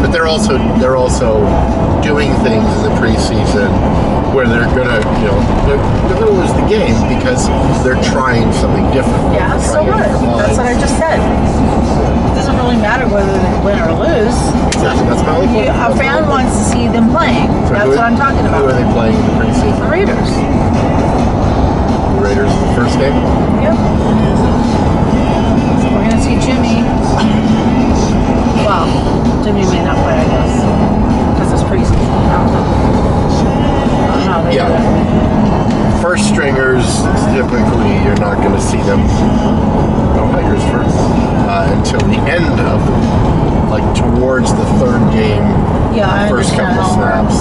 but they're also doing things in the preseason where they're gonna, they're gonna lose the game because they're trying something different. Yeah, so what? That's what I just said. It doesn't really matter whether they win or lose. That's my only point. A fan wants to see them playing. So that's what I'm talking about. Who are they playing in the preseason? The Raiders. The Raiders in the first game? Yep. So we're gonna see Jimmy. Well, Jimmy may not play, I guess, because it's preseason. Yeah. First stringers, typically, you're not going to see them, no Tigers first, until the end of, towards the third game, yeah, first couple of snaps.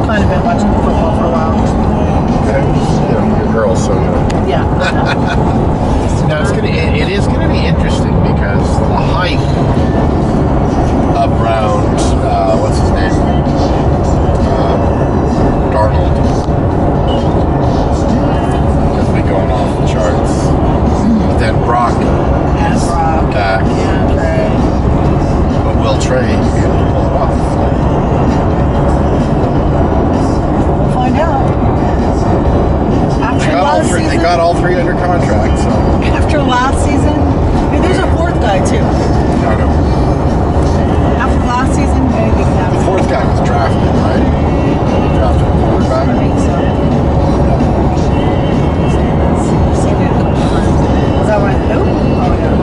Kind of been watching football for a while. Okay. Your girl, so yeah. Now it is gonna be interesting because the hype around what's his name, Darnold, has been going off the charts. But then Brock is back. Yeah, Trey. But will Trey be able to pull it off? We'll find out. They got all three under contract, so. After last season, there's a fourth guy too. I know. After last season, anything can happen. The fourth guy was drafted, right? They drafted a quarterback. I think so. Seen it a couple times. Is that right? Who? Oh yeah.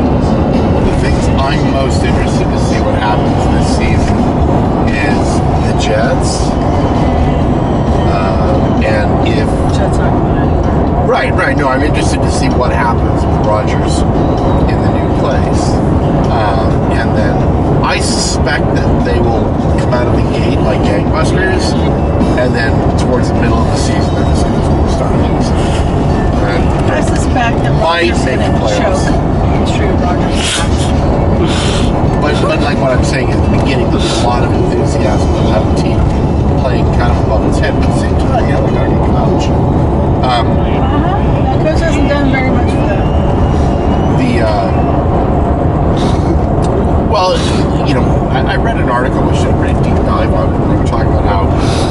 The things I'm most interested to see what happens this season is the Jets. And if Jets aren't going anywhere. Right. No, I'm interested to see what happens with Rodgers in the new place. And then I suspect that they will come out of the gate like gangbusters, and then towards the middle of the season, they're just going to start losing. And I suspect that Rodgers is going to choke. It's true, Rodgers. But like what I'm saying at the beginning, there's a lot of enthusiasm to have the team playing kind of above its head, but at the same time, we got to get coach. That coach hasn't done very much for that. I read an article which did a pretty deep dive on it. They were talking about how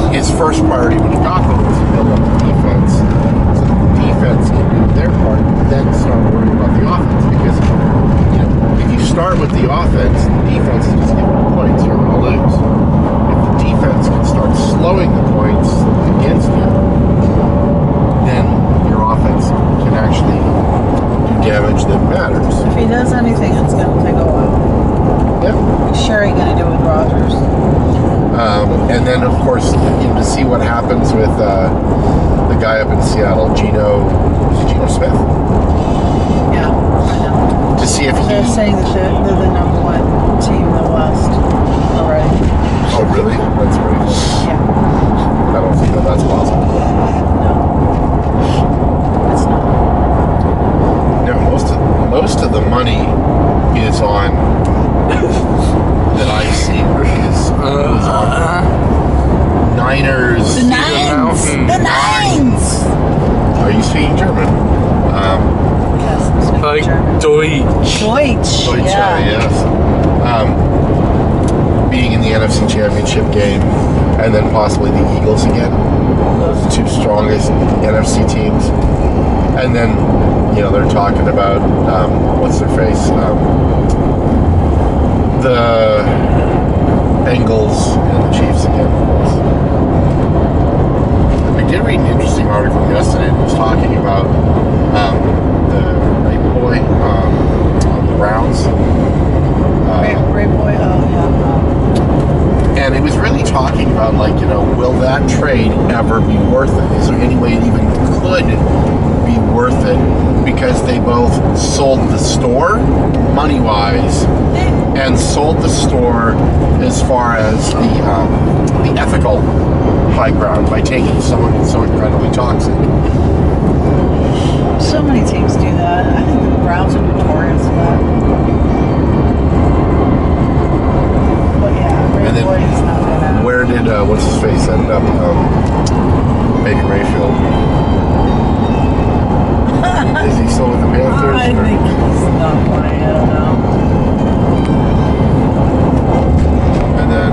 his first priority when he got there was to build up the defense, so that the defense can do their part, then start worrying about the offense. Because if you start with the offense, and the defense is just giving you points, you're going to lose. If the defense can start slowing the points against you, then your offense can actually do damage that matters. If he does anything, it's going to take a while. Yep. Sure, he going to do with Rodgers. And then, of course, to see what happens with the guy up in Seattle, Geno Smith. Yeah, I know. To see if they're saying that they're the number one team in the West already. Oh, really? That's pretty cool. Yeah. I don't think that's possible. No. It's not. No, most of the money is on that I see is on Niners. The Nines. The Nines. Are you speaking German? Yes, Like German. Deutsch. Deutsche, Yeah. yes. Being in the NFC Championship game, and then possibly the Eagles again. Those two strongest NFC teams. And then, they're talking about, what's their face? The Bengals and the Chiefs again. I did read an interesting article yesterday that was talking about the rape boy on the Browns. Rape boy, oh yeah. And it was really talking about, will that trade ever be worth it? Is there any way it even could be worth it? Because they both sold the store, money-wise, and sold the store as far as the ethical high ground by taking someone so incredibly toxic. So many teams do that. I think the Browns are notorious for that. But yeah, Ray Boy is not gonna. Where did what's his face end up? Baker Mayfield. Is he still with the Panthers? I think he's not playing. I don't know. and then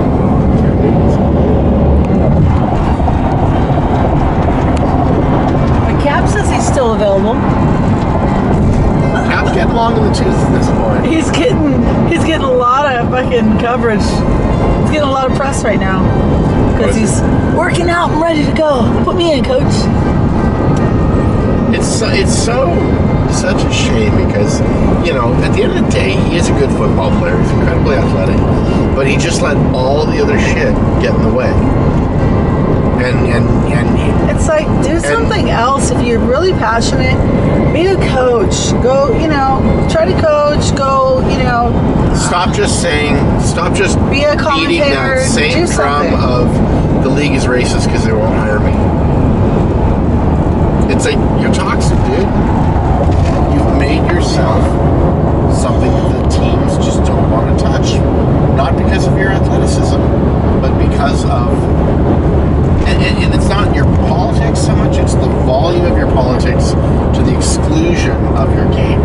The Cap says he's still available. Cap's getting long in the tooth at this point. He's getting a lot of fucking coverage. He's getting a lot of press right now because he's working out and ready to go. Put me in, coach. It's such a shame because, you know, at the end of the day, he is a good football player. He's incredibly athletic, but he just let all the other shit get in the way. And It's like, do something else if you're really passionate. Be a coach. Go, you know, try to coach. Go, you know. stop just Be a beating commentator. that same Do drum something. of the league is racist because they won't hire me. It's like, you're toxic, dude. You've made yourself something that the teams just don't want to touch. Not because of your athleticism, but because of... And it's not your politics so much, it's the volume of your politics to the exclusion of your game.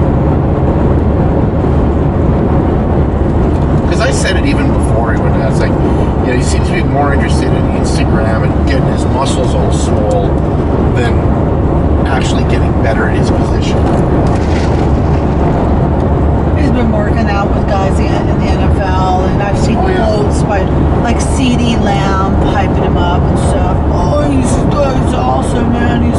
Because I said it even before he went out. It's like, you know, he seems to be more interested in Instagram and getting his muscles all swole than actually getting better at his position. He's been working out with guys in the NFL, and I've seen quotes by like CeeDee Lamb hyping him up and stuff. Oh, he's awesome, man. He's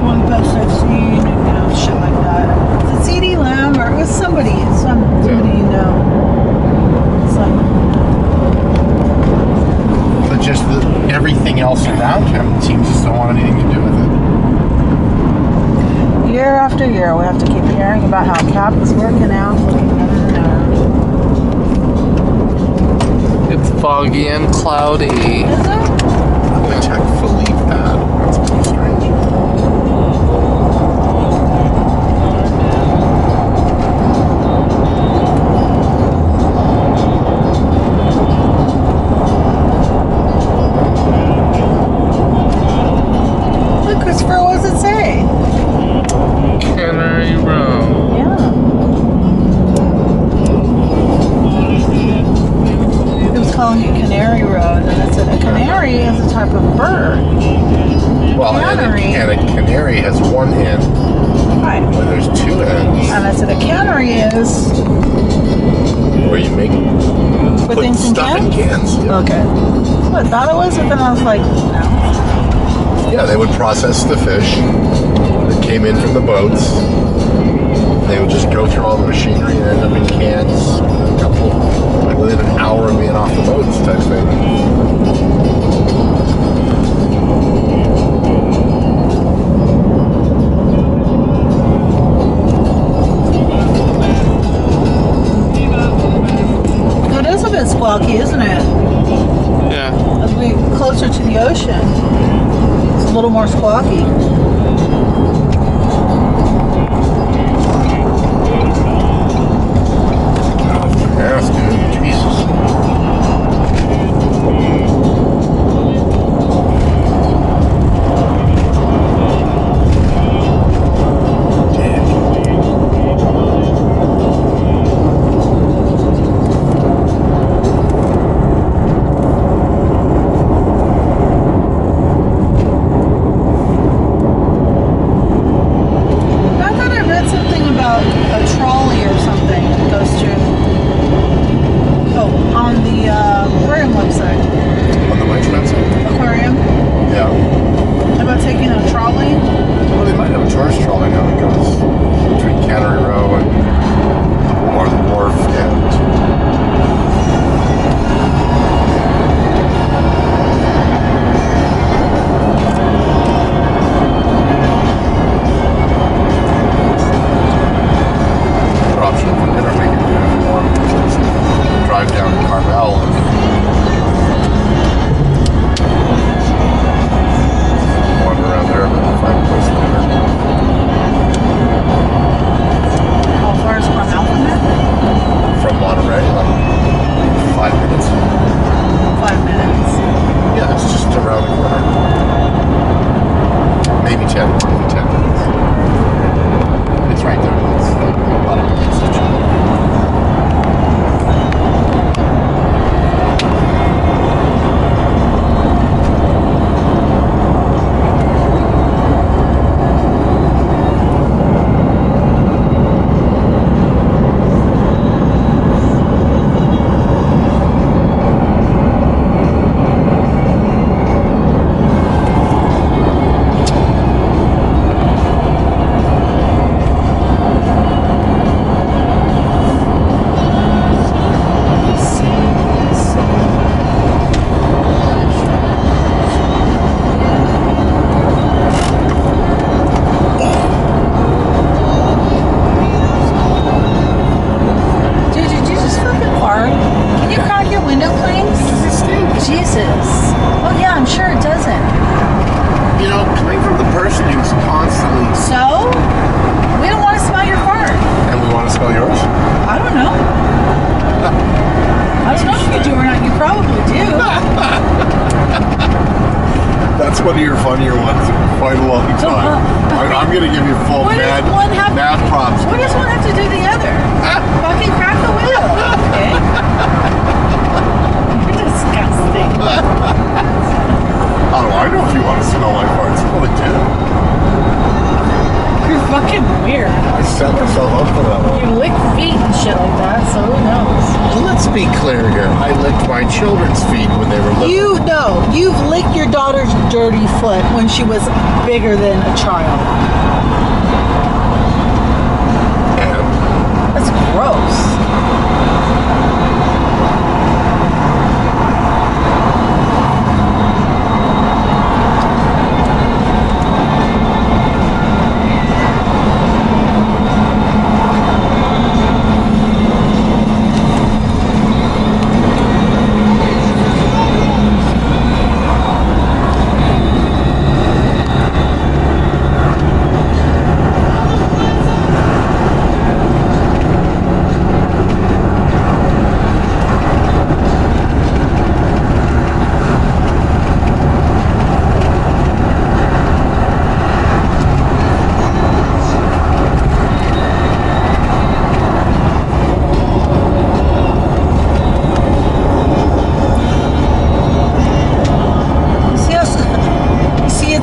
one of the best I've seen, and, you know, shit like that. Was it CeeDee Lamb or it was somebody you know? It's like, But just everything else around him, teams just don't want anything to do with it. year after year, we have to keep hearing about how Cap is working out, looking better than ever. It's foggy and cloudy. Is it? The tech Philippe pad. That's pretty strange. Look, Christopher, what does it say? Canary Row. Yeah. It was calling it Canary Road, and I said a canary is a type of bird. Well, and a canary has one end, Right. where there's two ends, And I said a cannery is where you put put things in stuff in cans? cans. Yeah. Okay. Well, I thought it was, but then I was like, no. Yeah, they would process the fish that came in from the boats. They would just go through all the machinery and end up in cans within a couple, like within an hour of being off the boats type thing. It is a bit squawky, isn't it? Yeah. As we get closer to the ocean, it's a little more squawky. Yes, dude. Jesus. I thought I read something about a trolley or something that goes through. one of your funnier ones in quite a long time. I'm going to give you full What mad, does one have? mad props. What does one have to do the other? Fucking crack the wheel. Okay. You're disgusting. Oh, I know if you want to smell my farts. You probably do. You're fucking weird. I set myself up for that one. You lick feet and shit like that, so who knows? Let's be clear here. I licked my children's feet when they were little. You know, you've licked your daughter's dirty foot when she was bigger than a child. And That's gross.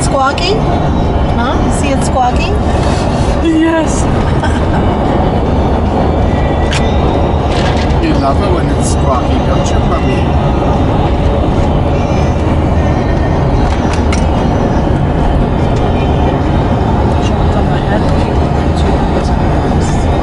Squawking? Huh? You see it squawking? Yes. you love it when it's squawky, don't you, puppy? Jumped on my head a few times.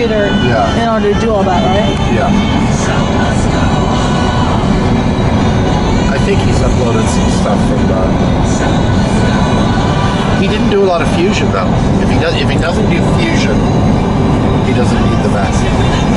computer Yeah. in order to do all that, right? Yeah. I think he's uploaded some stuff from he didn't do a lot of Fusion though. If he doesn't do Fusion, he doesn't need the Mac.